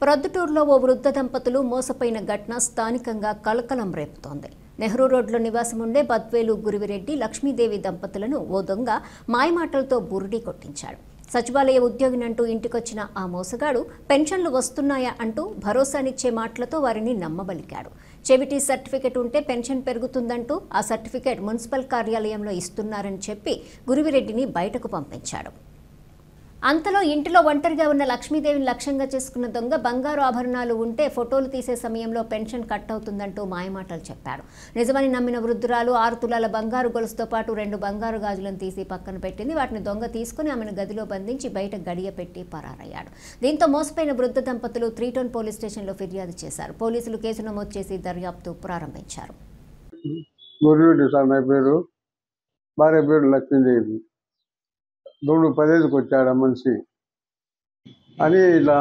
ప్రొద్దుటూరులో ఓ వృద్ధ దంపతులు మోసపోయిన ఘటన స్థానికంగా కలకలం రేపుతోంది. నెహ్రూ రోడ్లో నివాసం ఉండే బద్వేలు గురువిరెడ్డి లక్ష్మీదేవి దంపతులను ఓ దొంగ మాయమాటలతో బురిడీ కొట్టించాడు. సచివాలయ ఉద్యోగినంటూ ఇంటికొచ్చిన ఆ మోసగాడు పెన్షన్లు వస్తున్నాయా అంటూ భరోసానిచ్చే మాటలతో వారిని నమ్మబలికాడు. చెవిటి సర్టిఫికెట్ ఉంటే పెన్షన్ పెరుగుతుందంటూ ఆ సర్టిఫికెట్ మున్సిపల్ కార్యాలయంలో ఇస్తున్నారని చెప్పి గురువిరెడ్డిని బయటకు పంపించాడు. అంతలో ఇంటిలో ఒంటరిగా ఉన్న లక్ష్మీదేవిని లక్ష్యంగా చేసుకున్న దొంగ బంగారు ఆభరణాలు ఉంటే ఫోటోలు తీసే సమయంలో పెన్షన్ కట్ అవుతుందంటూ మాయమాటలు చెప్పాడు. నిజమని నమ్మిన వృద్ధురాలు 6 తులాల బంగారు గొలుసుతో పాటు 2 బంగారు గాజులను తీసి పక్కన పెట్టింది. వాటిని దొంగ తీసుకుని ఆమెను గదిలో బంధించి బయట గడియ పెట్టి పరారయ్యాడు. దీంతో మోసపోయిన వృద్ధ దంపతులు 3 టౌన్ పోలీస్ స్టేషన్లో ఫిర్యాదు చేశారు. పోలీసులు కేసు నమోదు చేసి దర్యాప్తు ప్రారంభించారు. భార్య పేరు లక్ష్మీదేవి. 2-10కి వచ్చాడు మనిషి అని ఇలా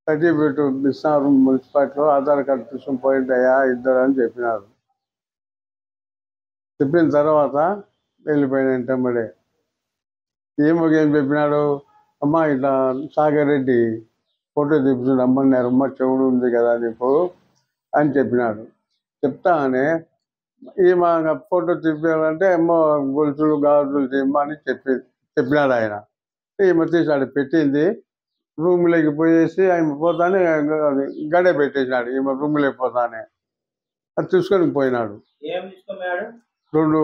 సర్టిఫికేట్ ఇస్తున్నారు మున్సిపాలిటీలో, ఆధార్ కార్డు తీసుకుని పోయిందయ్యా ఇద్దరు అని చెప్పినారు. చెప్పిన తర్వాత వెళ్ళిపోయినంటే ఏం చెప్పినాడు, అమ్మ ఇట్లా సాగర్ రెడ్డి ఫోటో తీపించుకుని అమ్మన్నారు, అమ్మ చెవుడు ఉంది కదా నీకు అని చెప్పినాడు. చెప్తానే ఈమె ఫోటో తీపించాలంటే ఏమో గొలుసులు గాజులు తీయమని చెప్పినాడు ఆయన. ఈమె తీసాడు, పెట్టింది రూమ్లోకి పోయేసి ఆయన పోతానే గడే పెట్టేసినాడు. ఈమె రూమ్లోకి పోతానే అది తీసుకొని పోయినాడు. 2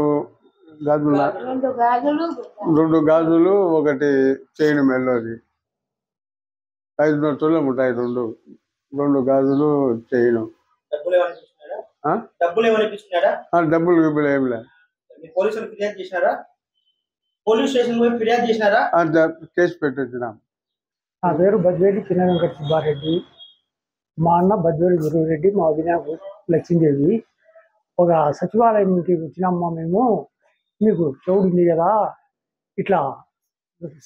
గాజులు 1 చైన్ మెల్లోది 500 తులం ఉంటాయి. 2 గాజులు చైను. డబ్బులు ఏం లేదు. కేసు పెట్టొచ్చినాం. నా పేరు బద్వేలి చిన్న వెంకట సుబ్బారెడ్డి. మా అన్న బద్వేలి గురురెడ్డి, మా వినాయకు లక్ష్మీదేవి. ఒక సచివాలయం నుంచి వచ్చినామ్మా మేము. మీకు చెవుడు ఉంది కదా, ఇట్లా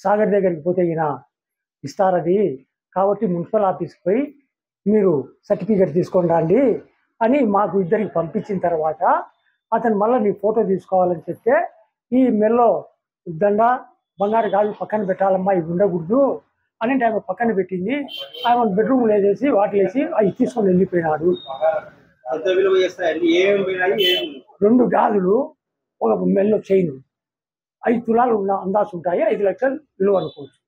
సాగర్ దగ్గరికి పోతే ఈయన ఇస్తారది, కాబట్టి మున్సిపల్ ఆఫీస్కి పోయి మీరు సర్టిఫికేట్ తీసుకొని రండి అని మాకు ఇద్దరికి పంపించిన తర్వాత అతను మళ్ళీ నీ ఫోటో తీసుకోవాలని చెప్తే ఈ మెల్లో దండ బంగారు గాజు పక్కన పెట్టాలమ్మా, ఇవి ఉండకూడదు అని ఆమె పక్కన పెట్టింది. ఆమె బెడ్రూమ్లో వేసేసి వాటిలో వేసి అవి తీసుకొని వెళ్ళిపోయినాడు. 2 గాజులు 1 మెల్లో చైన్ 5 తులాలు ఉన్న అందాసు ఉంటాయి. 5 లక్షలు విలువ అనుకోవచ్చు.